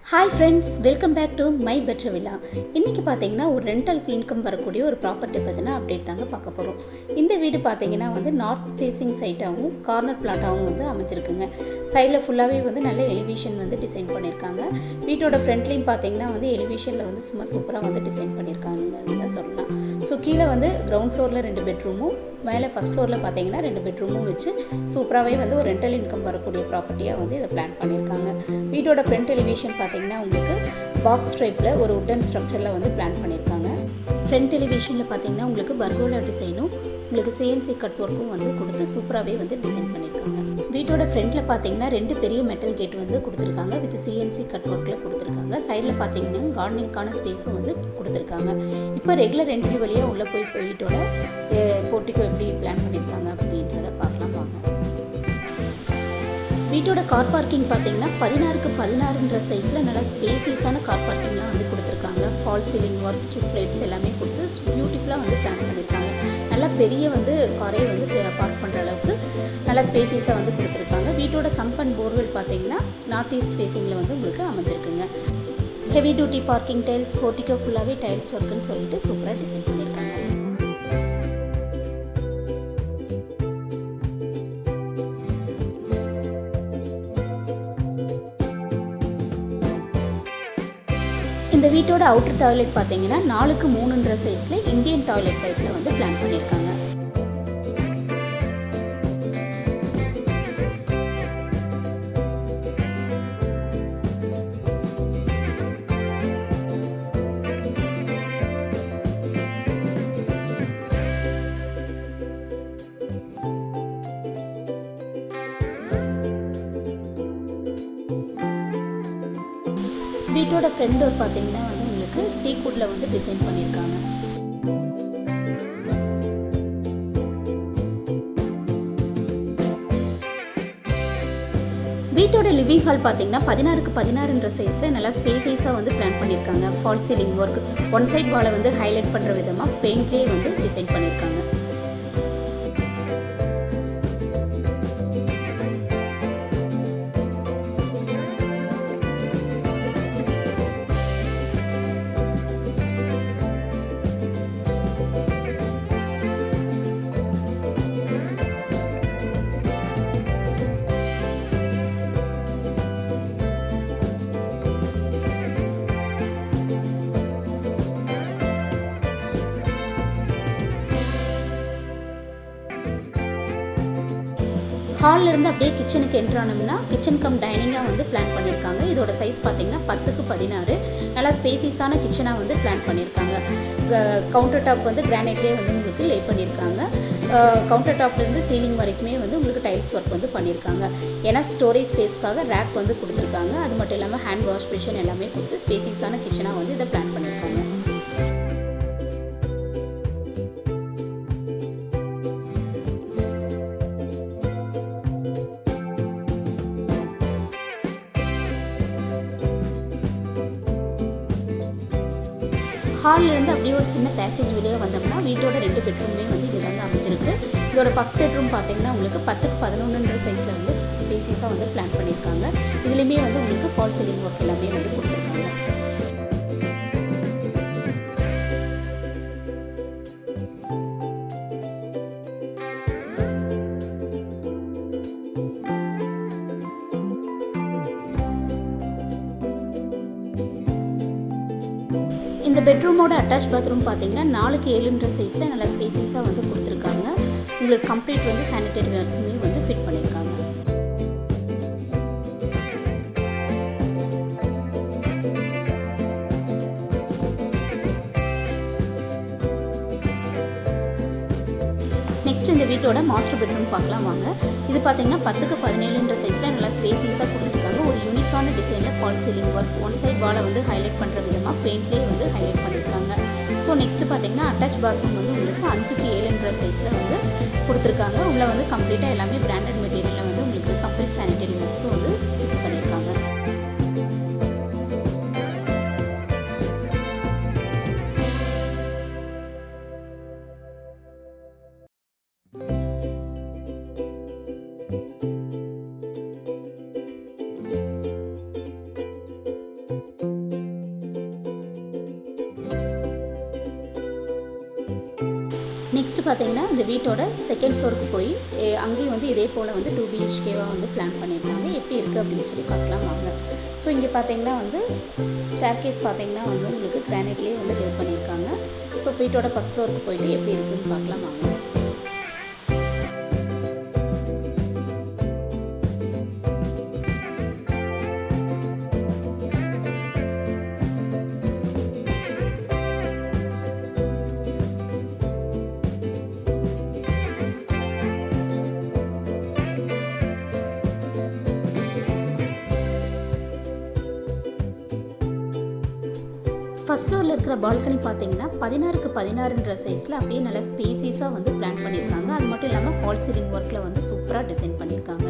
Hi friends, welcome back to my better villa. இன்றைக்கி பார்த்தீங்கன்னா ஒரு ரெண்டல் இன்கம் வரக்கூடிய ஒரு ப்ராப்பர்ட்டி பற்றின அப்டேட் தாங்க பார்க்க போகிறோம். இந்த வீடு பார்த்தீங்கன்னா நார்த் ஃபேஸிங் சைட்டாகவும் கார்னர் பிளாட்டாகவும் அமைஞ்சிருக்குங்க. சைடில் ஃபுல்லாகவே நல்ல எலிவேஷன் டிசைன் பண்ணியிருக்காங்க. வீட்டோட ஃப்ரண்ட்லேயும் பார்த்தீங்கன்னா எலிவேஷனில் சும்மா சூப்பராக டிசைன் பண்ணியிருக்காங்கன்னு தான் சொல்லலாம். ஸோ கீழே கிரவுண்ட் ஃப்ளோரில் 2 பெட்ரூமும் மேலே ஃபஸ்ட் ஃப்ளோரில் பார்த்தீங்கன்னா 2 பெட்ரூமும் வச்சு சூப்பராகவே ஒரு ரெண்டல் இன்கம் வரக்கூடிய ப்ராப்பர்ட்டியாக இதை பிளான் பண்ணியிருக்காங்க. வீட்டோட ஃப்ரண்ட் எலிவேஷன் பார்த்தீங்கன்னா உங்களுக்கு பாக்ஸ் டைப்பில் ஒரு உட்டன் ஸ்ட்ரக்சரில் பிளான் பண்ணியிருக்காங்க. ஃப்ரண்ட் எலிவேஷனில் பார்த்தீங்கன்னா உங்களுக்கு பர்கோலா டிசைனும் உங்களுக்கு சிஎன்சி கட் ஒர்க்கும் கொடுத்து சூப்பராகவே டிசைன் பண்ணியிருக்காங்க. வீட்டோட ஃப்ரண்ட்டில் பார்த்தீங்கன்னா 2 பெரிய மெட்டல் கேட் கொடுத்துருக்காங்க. வித் சிஎன்சி கட் ஒர்க்கில் கொடுத்துருக்காங்க. சைடில் பார்த்தீங்கன்னா கார்டனிங்கான ஸ்பேஸும் கொடுத்துருக்காங்க. இப்போ ரெகுலர் என்ட்ரி வழியாக உள்ளே போய் வீட்டோட போர்ட்டிக்கோ எப்படி பிளான் பண்ணியிருக்காங்க அப்படின்றத பார்க்கலாம் வாங்க. வீட்டோட கார் பார்க்கிங் பார்த்தீங்கன்னா 16க்கு 16ன்ற சைஸில் நல்லா ஸ்பேசியஸான கார் பார்க்கிங்காக கொடுத்துருக்காங்க. Fall ceiling work, strip lights எல்லாமே கொடுத்து பியூட்டிஃபுல்லாக பிளான் பண்ணியிருக்காங்க. நல்லா பெரிய காரை பார்க் பண்ணுற அளவுக்கு நல்லா ஸ்பேசியஸாக கொடுத்துருக்காங்க. வீட்டோட சம்ப் அண்ட் போர்வெல் பார்த்தீங்கன்னா நார்த் ஈஸ்ட் ஃபேஸிங்கில் உங்களுக்கு அமைஞ்சிருக்குங்க. Heavy duty parking tiles, portico ஃபுல்லாகவே டைல்ஸ் ஒர்க்குன்னு சொல்லிட்டு சூப்பராக டிசைன் பண்ணியிருக்காங்க. இந்த வீட்டோட அவுட்டர் டாய்லெட் பார்த்தீங்கன்னா 4க்கு 3ன்ற சைஸில் இந்தியன் டாய்லெட் டைப்பில் பிளான் பண்ணியிருக்காங்க. வீட்டோட ஃப்ரண்ட் டோர் பார்த்தீங்கன்னா உங்களுக்கு டீக்குட்ல டிசைன் பண்ணியிருக்காங்க. வீட்டோட லிவிங் ஹால் பார்த்தீங்கன்னா 16க்கு 16ன்ற சைஸில் நல்லா ஸ்பேசியஸாக பிளான் பண்ணியிருக்காங்க. Fall ceiling work, one side வாலை ஹைலைட் பண்ணுற விதமாக பெயிண்ட்லேயே டிசைன் பண்ணியிருக்காங்க. ஹாலில் இருந்து அப்படியே கிச்சனுக்கு என்ட்ரானோம்னா கிச்சன் கம் டைனிங்காக பிளான் பண்ணியிருக்காங்க. இதோட சைஸ் பார்த்தீங்கன்னா 10க்கு 16. நல்லா ஸ்பேசியஸான கிச்சனாக பிளான் பண்ணியிருக்காங்க. கவுண்டர் டாப் கிரானைட்லேயே உங்களுக்கு லே பண்ணியிருக்காங்க. கவுண்டர் டாப்லேருந்து சீலிங் வரைக்குமே உங்களுக்கு டைல்ஸ் ஒர்க் பண்ணியிருக்காங்க. ஏன்னா ஸ்டோரேஜ் ஸ்பேஸ்க்காக ரேக் கொடுத்துருக்காங்க. அது மட்டும் இல்லாமல் ஹேண்ட் வாஷ் மிஷின் எல்லாமே கொடுத்து ஸ்பேசியஸான கிச்சனாக இதை பிளான் பண்ணியிருக்காங்க. ஹாலிலேருந்து அப்படியே ஒரு சின்ன பேசேஜ் வெளியே வந்தோம்னா வீட்டோட 2 பெட்ரூமே இங்கே தாங்க அமைஞ்சிருக்கு. இதோட ஃபஸ்ட் பெட்ரூம் பார்த்தீங்கன்னா உங்களுக்கு 10க்கு 11ன்ற சைஸில் ஸ்பேசியஸாக பிளான் பண்ணியிருக்காங்க. இதுலேயுமே உங்களுக்கு ஃபால் சீலிங் ஒர்க் எல்லாமே கொடுத்துருக்காங்க. இந்த பெட்ரூமோட அட்டாச் பாத்ரூம் பார்த்தீங்கன்னா 4க்கு 7ன்ற சைஸில் நல்லா ஸ்பேசியஸாக கொடுத்துருக்காங்க. உங்களுக்கு கம்ப்ளீட் சானிடரி வேர்ஸுமே ஃபிட் பண்ணியிருக்காங்க. நெக்ஸ்ட் இந்த வீட்டோட மாஸ்டர் பெட்ரூம் பார்க்கலாம் வாங்க. இது பார்த்தீங்கன்னா 10க்கு 17ன்ற சைஸில் நல்லா ஸ்பேசியஸாக கொடுத்துருக்காங்க. ஒரு யூனிக்கான டிசைனில் fall ceiling work, one side வாலை ஹைலைட் பண்ணுற விதமாக பெயிண்ட்லேயே ஹைலைட் பண்ணியிருக்காங்க. ஸோ நெக்ஸ்ட்டு பார்த்தீங்கன்னா அட்டாச் பாத்ரூம் உங்களுக்கு 5க்கு 7ன்ற சைஸில் கொடுத்துருக்காங்க. உள்ள கம்ப்ளீட்டாக எல்லாமே பிராண்டட் மெட்டீரியலில் உங்களுக்கு கம்ப்ளீட் சானிடரி ஒர்க்ஸும் ஃபிக்ஸ் பண்ணியிருக்காங்க. நெக்ஸ்ட்டு பார்த்தீங்கன்னா இந்த வீட்டோட செகண்ட் ஃப்ளோருக்கு போய் அங்கேயும் வந்து இதே போல் வந்து 2 BHKவாக வந்து பிளான் பண்ணியிருக்காங்க. எப்படி இருக்குது அப்படின்னு சொல்லி பார்க்கலாம் வாங்க. ஸோ இங்கே பார்த்தீங்கன்னா வந்து ஸ்டேர்கேஸ் பார்த்தீங்கன்னா வந்து உங்களுக்கு கிரானைட்லேயே வந்து லே பண்ணியிருக்காங்க. ஸோ வீட்டோட ஃபஸ்ட் ஃப்ளோருக்கு போயிட்டு எப்படி இருக்குதுன்னு பார்க்கலாம் வாங்க. ஃபஸ்ட் ஃப்ளோரில் இருக்கிற பால்கனி பார்த்தீங்கன்னா 16க்கு 16ன்ற சைஸில் அப்படியே நல்லா ஸ்பேசியஸாக வந்து பிளான் பண்ணியிருக்காங்க. அது மட்டும் இல்லாமல் ஃபால் சீலிங் ஒர்க்கில் வந்து சூப்பராக டிசைன் பண்ணியிருக்காங்க.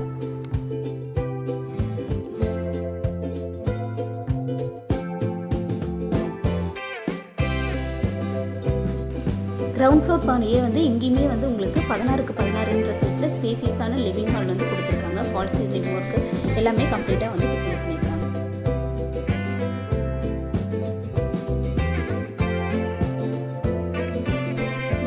கிரவுண்ட் ஃப்ளோர் பானியே வந்து இங்கேயுமே வந்து உங்களுக்கு 16க்கு 16ன்ற சைஸில் ஸ்பேசியஸான லிவிங் ஹால் வந்து கொடுத்துருக்காங்க. ஃபால் சீலிங் ஒர்க்கு எல்லாமே கம்ப்ளீட்டாக வந்து டிசைன் பண்ணியிருக்காங்க.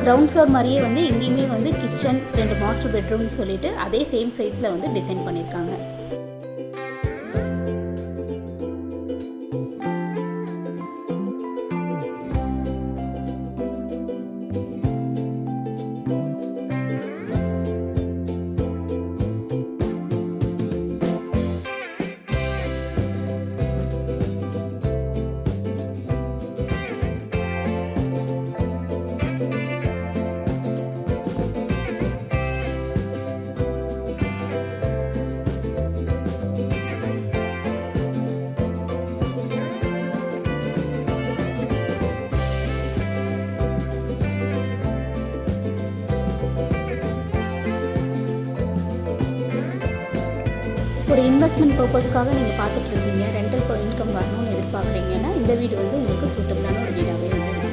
கிரவுண்ட் ஃப்ளோர் மாதிரியே வந்து எங்கேயுமே வந்து கிச்சன் 2 மாஸ்டர் பெட்ரூம்னு சொல்லிட்டு அதே சேம் சைஸில் வந்து டிசைன் பண்ணியிருக்காங்க. ஒரு இன்வெஸ்ட்மெண்ட் பர்பஸ்க்காக நீங்கள் பார்த்துட்டு இருக்கீங்க, ரெண்டல் இன்கம் வரணும்னு எதிர்பார்க்குறீங்கன்னா இந்த வீடு வந்து உங்களுக்கு சூட்டபிளான ஒரு வீடாகவே வந்து இருக்குங்க.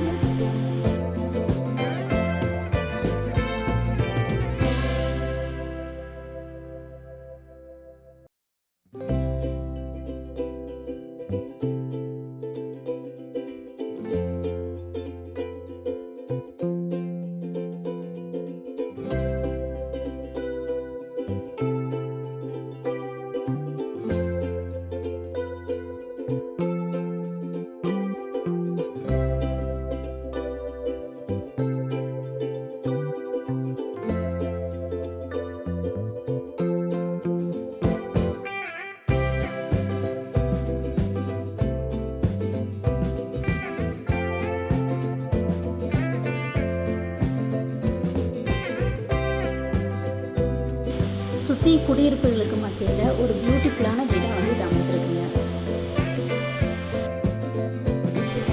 சுற்றி குடியிருப்புகளுக்கு மத்தியில் ஒரு பியூட்டிஃபுல்லான வீடாக வந்து இது அமைஞ்சிருக்குங்க.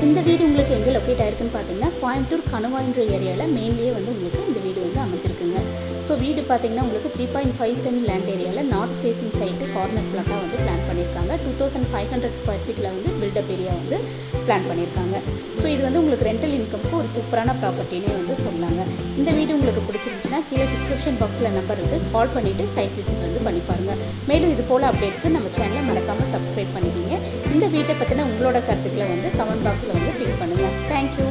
இந்த வீடு உங்களுக்கு எங்கே லொக்கேட் ஆயிருக்குன்னு பார்த்தீங்கன்னா கோயம்புத்தூர் கணுவாயின்ற ஏரியாவில் மெயின்லேயே வந்து உங்களுக்கு இந்த வீடு வந்து அமைஞ்சிருக்குங்க. ஸோ வீடு பார்த்தீங்கன்னா உங்களுக்கு 3.5 சென்ட் லேண்ட் ஏரியாவில் நார்த் ஃபேஸிங் சைட்டு கார்னர் பிளாட்டாக வந்து பிளான் பண்ணியிருக்காங்க. 2500 ஸ்கொயர் ஃபீட்டில் வந்து பில்டப் ஏரியா வந்து பிளான் பண்ணியிருக்காங்க. ஸோ இது வந்து உங்களுக்கு ரெண்டல் இன்கம்க்கு ஒரு சூப்பரான ப்ராப்பர்ட்டினே வந்து சொல்லாங்க. இந்த வீடு உங்களுக்கு பிடிச்சிருந்துச்சுன்னா கீழே டிஸ்கிரிப்ஷன் பாக்ஸில் நம்பர் இருக்குது, கால் பண்ணிவிட்டு சைட் விசிட் வந்து பண்ணி பாருங்கள். மேலும் இது போல் அப்டேட்க்கு நம்ம சேனலை மறக்காமல் சப்ஸ்கிரைப் பண்ணிக்கிங்க. இந்த வீட்டை பற்றின உங்களோட கருத்துக்களை வந்து கமெண்ட் பாக்ஸில் வந்து பிக் பண்ணுங்கள். தேங்க்யூ.